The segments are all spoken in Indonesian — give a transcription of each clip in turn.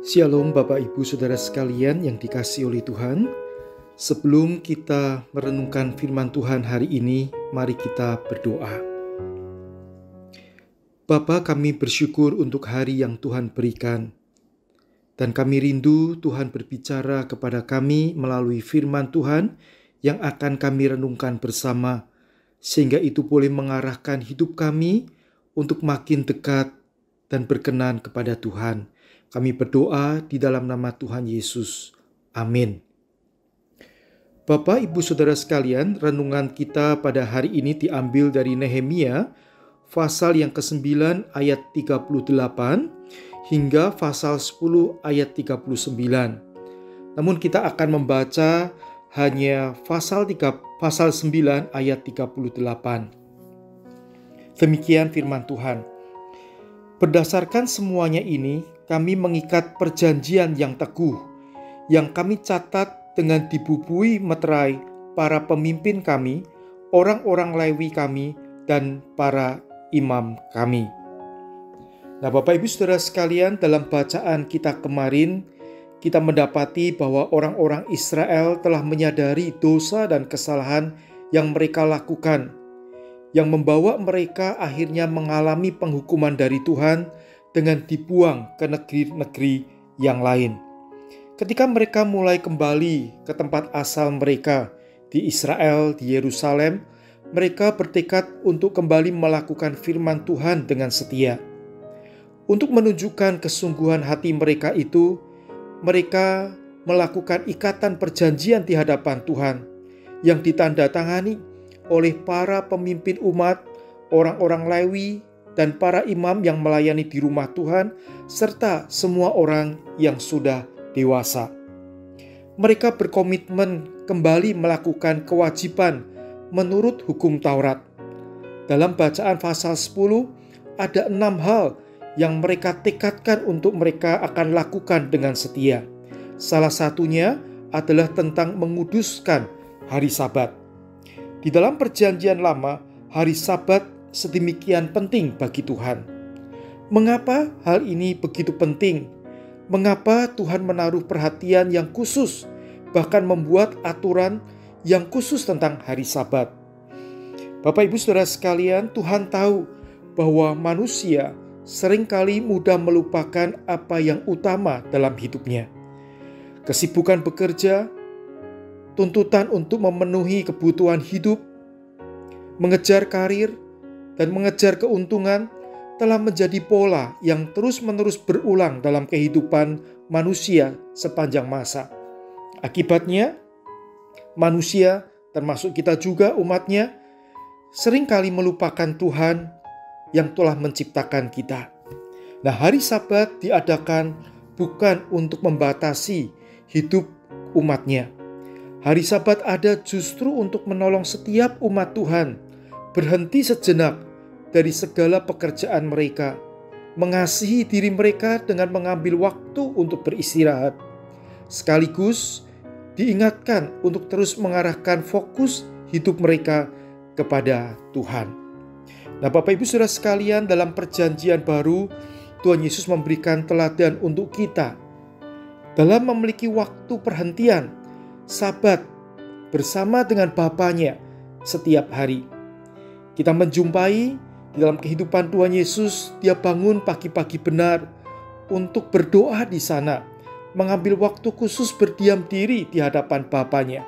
Shalom Bapak Ibu Saudara sekalian yang dikasihi oleh Tuhan. Sebelum kita merenungkan firman Tuhan hari ini, mari kita berdoa. Bapa, kami bersyukur untuk hari yang Tuhan berikan. Dan kami rindu Tuhan berbicara kepada kami melalui firman Tuhan yang akan kami renungkan bersama, sehingga itu boleh mengarahkan hidup kami untuk makin dekat dan berkenan kepada Tuhan. Kami berdoa di dalam nama Tuhan Yesus. Amin. Bapak, Ibu, Saudara sekalian, renungan kita pada hari ini diambil dari Nehemia, pasal yang ke-9 ayat 38 hingga pasal 10 ayat 39. Namun kita akan membaca hanya pasal 9 ayat 38. Demikian firman Tuhan. Berdasarkan semuanya ini, kami mengikat perjanjian yang teguh, yang kami catat dengan dibubui meterai para pemimpin kami, orang-orang Lewi kami, dan para imam kami. Nah, Bapak Ibu Saudara sekalian, dalam bacaan kita kemarin, kita mendapati bahwa orang-orang Israel telah menyadari dosa dan kesalahan yang mereka lakukan, yang membawa mereka akhirnya mengalami penghukuman dari Tuhan dengan dibuang ke negeri-negeri yang lain. Ketika mereka mulai kembali ke tempat asal mereka di Israel, di Yerusalem, mereka bertekad untuk kembali melakukan firman Tuhan dengan setia. Untuk menunjukkan kesungguhan hati mereka itu, mereka melakukan ikatan perjanjian di hadapan Tuhan yang ditandatangani oleh para pemimpin umat, orang-orang Lewi, dan para imam yang melayani di rumah Tuhan, serta semua orang yang sudah dewasa. Mereka berkomitmen kembali melakukan kewajiban menurut hukum Taurat. Dalam bacaan pasal 10, ada 6 hal yang mereka tekadkan untuk mereka akan lakukan dengan setia. Salah satunya adalah tentang menguduskan hari Sabat. Di dalam perjanjian lama, hari Sabat sedemikian penting bagi Tuhan. Mengapa hal ini begitu penting? Mengapa Tuhan menaruh perhatian yang khusus, bahkan membuat aturan yang khusus tentang hari Sabat? Bapak Ibu Saudara sekalian, Tuhan tahu bahwa manusia seringkali mudah melupakan apa yang utama dalam hidupnya. Kesibukan bekerja, tuntutan untuk memenuhi kebutuhan hidup, mengejar karir, dan mengejar keuntungan telah menjadi pola yang terus-menerus berulang dalam kehidupan manusia sepanjang masa. Akibatnya, manusia, termasuk kita juga umatnya, seringkali melupakan Tuhan yang telah menciptakan kita. Nah, hari Sabat diadakan bukan untuk membatasi hidup umatnya. Hari Sabat ada justru untuk menolong setiap umat Tuhan berhenti sejenak dari segala pekerjaan mereka, mengasihi diri mereka dengan mengambil waktu untuk beristirahat, sekaligus diingatkan untuk terus mengarahkan fokus hidup mereka kepada Tuhan. Nah, Bapak Ibu Saudara sekalian, dalam perjanjian baru, Tuhan Yesus memberikan teladan untuk kita dalam memiliki waktu perhentian, Sabat, bersama dengan Bapanya setiap hari. Kita menjumpai di dalam kehidupan Tuhan Yesus, dia bangun pagi-pagi benar untuk berdoa di sana, mengambil waktu khusus berdiam diri di hadapan Bapanya.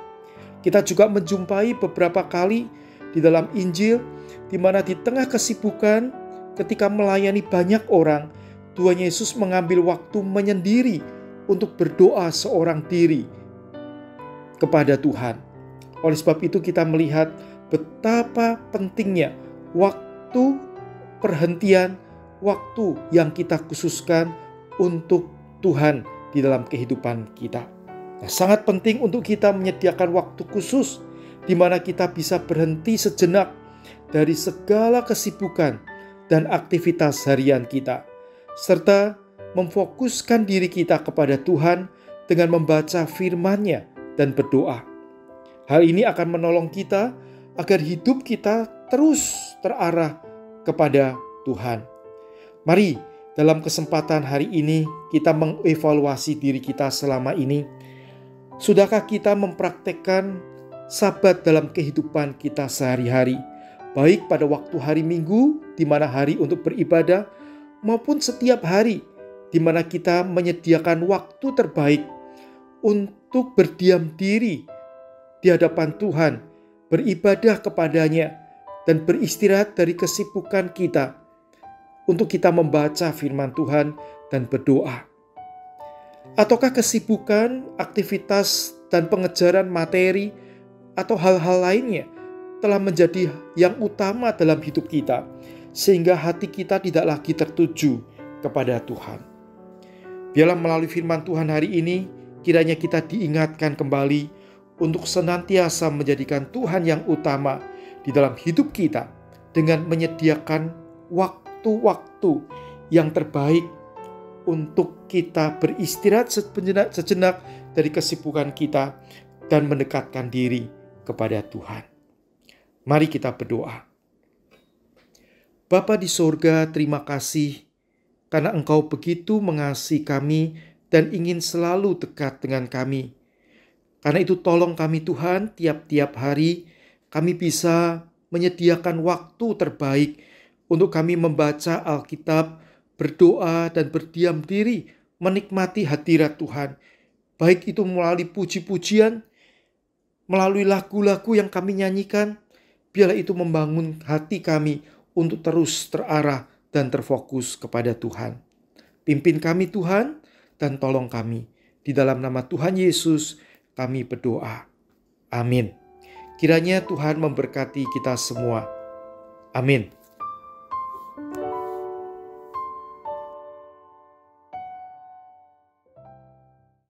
Kita juga menjumpai beberapa kali di dalam Injil, di mana di tengah kesibukan ketika melayani banyak orang, Tuhan Yesus mengambil waktu menyendiri untuk berdoa seorang diri kepada Tuhan. Oleh sebab itu kita melihat betapa pentingnya waktu perhentian, waktu yang kita khususkan untuk Tuhan di dalam kehidupan kita. Nah, sangat penting untuk kita menyediakan waktu khusus di mana kita bisa berhenti sejenak dari segala kesibukan dan aktivitas harian kita, serta memfokuskan diri kita kepada Tuhan dengan membaca firman-Nya dan berdoa. Hal ini akan menolong kita agar hidup kita terus terarah kepada Tuhan. Mari dalam kesempatan hari ini kita mengevaluasi diri kita selama ini. Sudahkah kita mempraktekkan Sabat dalam kehidupan kita sehari-hari, baik pada waktu hari Minggu, di mana hari untuk beribadah, maupun setiap hari, di mana kita menyediakan waktu terbaik untuk berdiam diri di hadapan Tuhan, beribadah kepadanya, dan beristirahat dari kesibukan kita, untuk kita membaca firman Tuhan dan berdoa. Ataukah kesibukan, aktivitas, dan pengejaran materi atau hal-hal lainnya telah menjadi yang utama dalam hidup kita, sehingga hati kita tidak lagi tertuju kepada Tuhan. Biarlah melalui firman Tuhan hari ini, kiranya kita diingatkan kembali untuk senantiasa menjadikan Tuhan yang utama di dalam hidup kita, dengan menyediakan waktu-waktu yang terbaik untuk kita beristirahat sejenak dari kesibukan kita dan mendekatkan diri kepada Tuhan. Mari kita berdoa. Bapa di sorga, terima kasih karena Engkau begitu mengasihi kami dan ingin selalu dekat dengan kami. Karena itu tolong kami Tuhan, tiap-tiap hari kami bisa menyediakan waktu terbaik untuk kami membaca Alkitab, berdoa dan berdiam diri menikmati hadirat Tuhan. Baik itu melalui puji-pujian, melalui lagu-lagu yang kami nyanyikan, biarlah itu membangun hati kami untuk terus terarah dan terfokus kepada Tuhan. Pimpin kami Tuhan dan tolong kami. Di dalam nama Tuhan Yesus kami berdoa. Amin. Kiranya Tuhan memberkati kita semua. Amin.